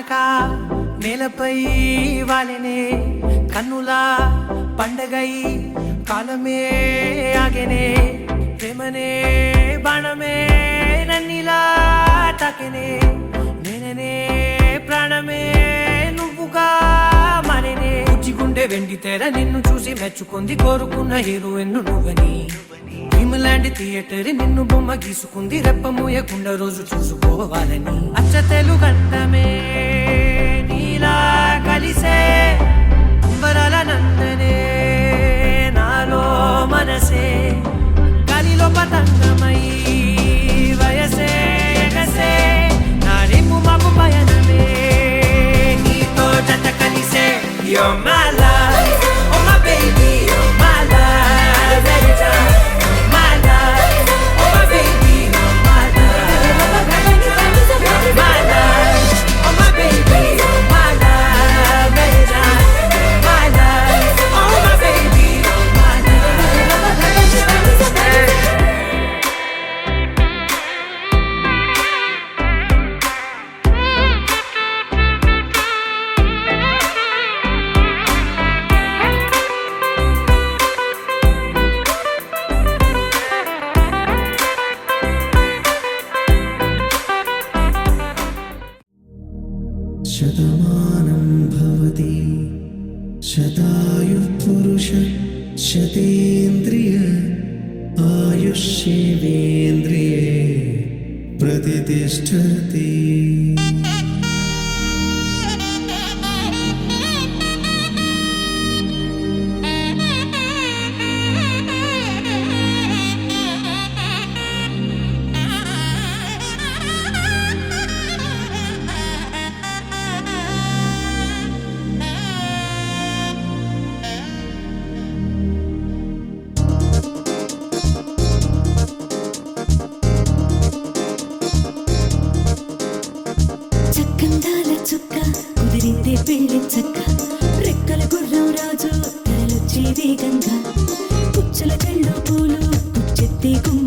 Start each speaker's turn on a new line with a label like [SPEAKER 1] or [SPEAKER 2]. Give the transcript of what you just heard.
[SPEAKER 1] వానక నేలపై వాలినే కన్నులా పండగై కాలమే ఆగెనే ప్రేమనే బాణమే నన్నిలా తాకెనే నేననే ప్రాణమే నువ్వుగా మారేనే గుండె వెండి తెర నిన్ను చూసి మెచ్చుకుంది కోరుకున్న హీరోయిన్ నువ్వని భీములాంటి థియేటర్ నిన్ను బొమ్మ గీసుకుంది రెప్ప మూయకుండా రోజు చూసుకోవాలని అచ్చ తెలుగంటమే నీలా కలిసే అంబరాల నందనే నాలో మనసే గాలిలో పతంగమై వయసే ఎగసే నా రేపు మాకు పయనమే నీతో జత కలిసే You're my life, oh my baby, you're my life. You're my life, oh my baby, you're my life. You're my life, oh my baby, you're my life. You're my life, oh my baby, you're my
[SPEAKER 2] Shatamanam Bhavati శతాయుః పురుష శతేంద్రియ ఆయుష్యేవేంద్రియే ప్రతిష్టతి
[SPEAKER 3] చక్కందాల చుక్క కుదిరిందే పెళ్లి చక్క రెక్కల గుర్రం రాజు తరలొచ్చే వేగంగా పుచ్చల కళ్ళు పూలు పుచ్చెత్తే గుమ్మ